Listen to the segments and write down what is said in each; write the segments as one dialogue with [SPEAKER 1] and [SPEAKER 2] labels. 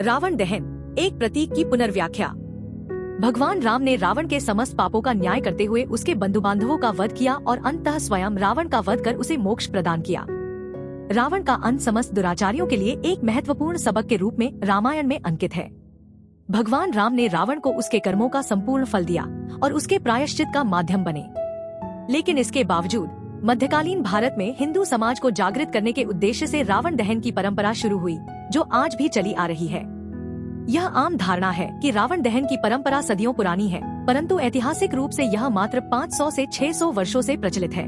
[SPEAKER 1] रावण दहन, एक प्रतीक की पुनर्व्याख्या। भगवान राम ने रावण के समस्त पापों का न्याय करते हुए उसके बंधु बांधवों का वध किया और अंततः स्वयं रावण का वध कर उसे मोक्ष प्रदान किया। रावण का अंत समस्त दुराचारियों के लिए एक महत्वपूर्ण सबक के रूप में रामायण में अंकित है। भगवान राम ने रावण को उसके कर्मों का संपूर्ण फल दिया और उसके प्रायश्चित का माध्यम बने। लेकिन इसके बावजूद मध्यकालीन भारत में हिंदू समाज को जागृत करने के उद्देश्य से रावण दहन की परंपरा शुरू हुई, जो आज भी चली आ रही है। यह आम धारणा है कि रावण दहन की परंपरा सदियों पुरानी है, परंतु ऐतिहासिक रूप से यह मात्र 500 से 600 वर्षों से प्रचलित है।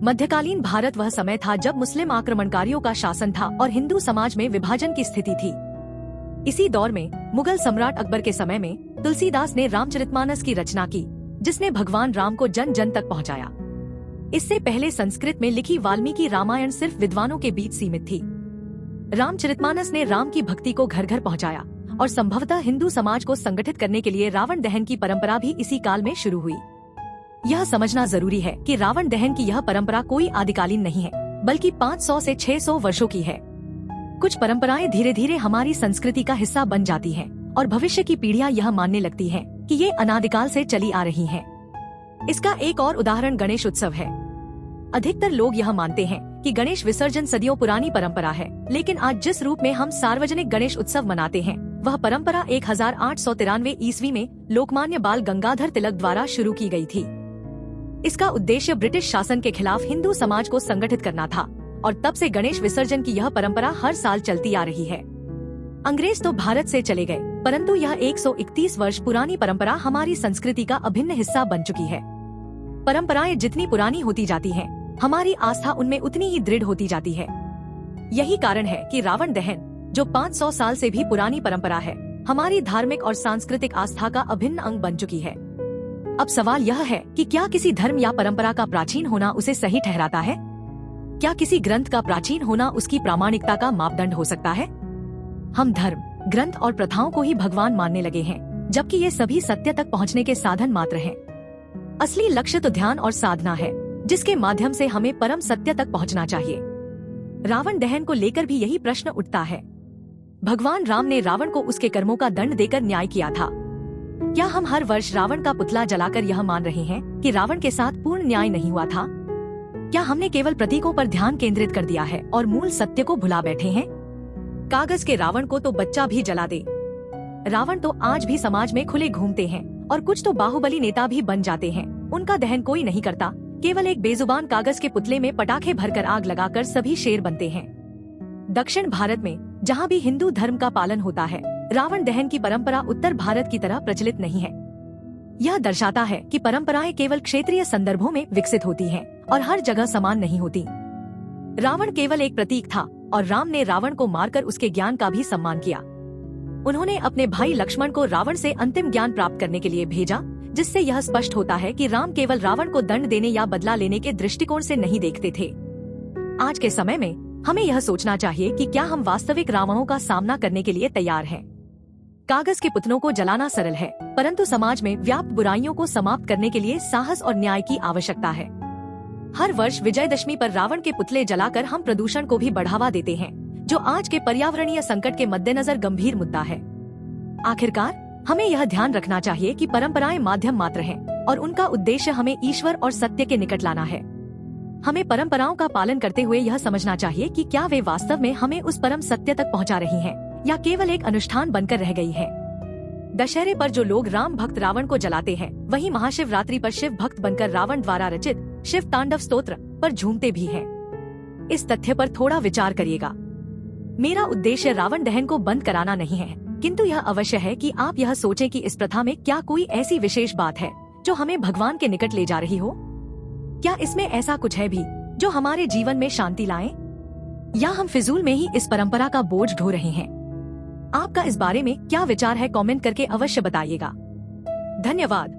[SPEAKER 1] मध्यकालीन भारत वह समय था जब मुस्लिम आक्रमणकारियों का शासन था और हिंदू समाज में विभाजन की स्थिति थी। इसी दौर में मुगल सम्राट अकबर के समय में तुलसीदास ने रामचरितमानस की रचना की, जिसने भगवान राम को जन जन तक पहुंचाया। इससे पहले संस्कृत में लिखी वाल्मीकि रामायण सिर्फ विद्वानों के बीच सीमित थी। रामचरितमानस ने राम की भक्ति को घर घर पहुंचाया और संभवतः हिंदू समाज को संगठित करने के लिए रावण दहन की परंपरा भी इसी काल में शुरू हुई। यह समझना जरूरी है कि रावण दहन की यह परंपरा कोई आदिकालीन नहीं है, बल्कि 500 से 600 वर्षों की है। कुछ परंपराएं धीरे धीरे हमारी संस्कृति का हिस्सा बन जाती हैं और भविष्य की पीढ़ियां यह मानने लगती हैं कि ये अनादिकाल से चली आ रही हैं। इसका एक और उदाहरण गणेश उत्सव है। अधिकतर लोग यह मानते हैं कि गणेश विसर्जन सदियों पुरानी परंपरा है, लेकिन आज जिस रूप में हम सार्वजनिक गणेश उत्सव मनाते हैं, वह परंपरा 1893 ईस्वी में लोकमान्य बाल गंगाधर तिलक द्वारा शुरू की गई थी। इसका उद्देश्य ब्रिटिश शासन के खिलाफ हिंदू समाज को संगठित करना था और तब से गणेश विसर्जन की यह परंपरा हर साल चलती आ रही है। अंग्रेज तो भारत से चले गए, परंतु यह 131 वर्ष पुरानी परंपरा हमारी संस्कृति का अभिन्न हिस्सा बन चुकी है। परंपराएं जितनी पुरानी होती जाती हैं, हमारी आस्था उनमें उतनी ही दृढ़ होती जाती है। यही कारण है कि रावण दहन, जो 500 साल से भी पुरानी परंपरा है, हमारी धार्मिक और सांस्कृतिक आस्था का अभिन्न अंग बन चुकी है। अब सवाल यह है कि क्या किसी धर्म या परंपरा का प्राचीन होना उसे सही ठहराता है? क्या किसी ग्रंथ का प्राचीन होना उसकी प्रामाणिकता का मापदंड हो सकता है? हम धर्म, ग्रंथ और प्रथाओं को ही भगवान मानने लगे हैं, जबकि ये सभी सत्य तक पहुँचने के साधन मात्र हैं। असली लक्ष्य तो ध्यान और साधना है, जिसके माध्यम से हमें परम सत्य तक पहुंचना चाहिए। रावण दहन को लेकर भी यही प्रश्न उठता है। भगवान राम ने रावण को उसके कर्मों का दंड देकर न्याय किया था। क्या हम हर वर्ष रावण का पुतला जलाकर यह मान रहे हैं कि रावण के साथ पूर्ण न्याय नहीं हुआ था? क्या हमने केवल प्रतीकों पर ध्यान केंद्रित कर दिया है और मूल सत्य को भुला बैठे हैं? कागज के रावण को तो बच्चा भी जला दे। रावण तो आज भी समाज में खुले घूमते हैं और कुछ तो बाहुबली नेता भी बन जाते हैं। उनका दहन कोई नहीं करता, केवल एक बेजुबान कागज के पुतले में पटाखे भरकर आग लगाकर सभी शेर बनते हैं। दक्षिण भारत में, जहाँ भी हिंदू धर्म का पालन होता है, रावण दहन की परंपरा उत्तर भारत की तरह प्रचलित नहीं है। यह दर्शाता है कि परंपराएं केवल क्षेत्रीय संदर्भों में विकसित होती हैं और हर जगह समान नहीं होती। रावण केवल एक प्रतीक था और राम ने रावण को मारकर उसके ज्ञान का भी सम्मान किया। उन्होंने अपने भाई लक्ष्मण को रावण से अंतिम ज्ञान प्राप्त करने के लिए भेजा, जिससे यह स्पष्ट होता है कि राम केवल रावण को दंड देने या बदला लेने के दृष्टिकोण से नहीं देखते थे। आज के समय में हमें यह सोचना चाहिए कि क्या हम वास्तविक रावणों का सामना करने के लिए तैयार हैं। कागज के पुतलों को जलाना सरल है, परंतु समाज में व्याप्त बुराइयों को समाप्त करने के लिए साहस और न्याय की आवश्यकता है। हर वर्ष विजयदशमी पर रावण के पुतले जलाकर हम प्रदूषण को भी बढ़ावा देते हैं, जो आज के पर्यावरणीय संकट के मद्देनजर गंभीर मुद्दा है। आखिरकार हमें यह ध्यान रखना चाहिए कि परंपराएं माध्यम मात्र हैं और उनका उद्देश्य हमें ईश्वर और सत्य के निकट लाना है। हमें परंपराओं का पालन करते हुए यह समझना चाहिए कि क्या वे वास्तव में हमें उस परम सत्य तक पहुंचा रही हैं या केवल एक अनुष्ठान बनकर रह गई है। दशहरे पर जो लोग राम भक्त रावण को जलाते हैं, वही महाशिवरात्रि पर शिव भक्त बनकर रावण द्वारा रचित शिव तांडव स्तोत्र पर झूमते भी हैं। इस तथ्य पर थोड़ा विचार करिएगा। मेरा उद्देश्य रावण दहन को बंद कराना नहीं है, किंतु यह अवश्य है कि आप यह सोचें कि इस प्रथा में क्या कोई ऐसी विशेष बात है जो हमें भगवान के निकट ले जा रही हो। क्या इसमें ऐसा कुछ है भी जो हमारे जीवन में शांति लाए, या हम फिजूल में ही इस परंपरा का बोझ ढो रहे हैं? आपका इस बारे में क्या विचार है? कमेंट करके अवश्य बताइएगा। धन्यवाद।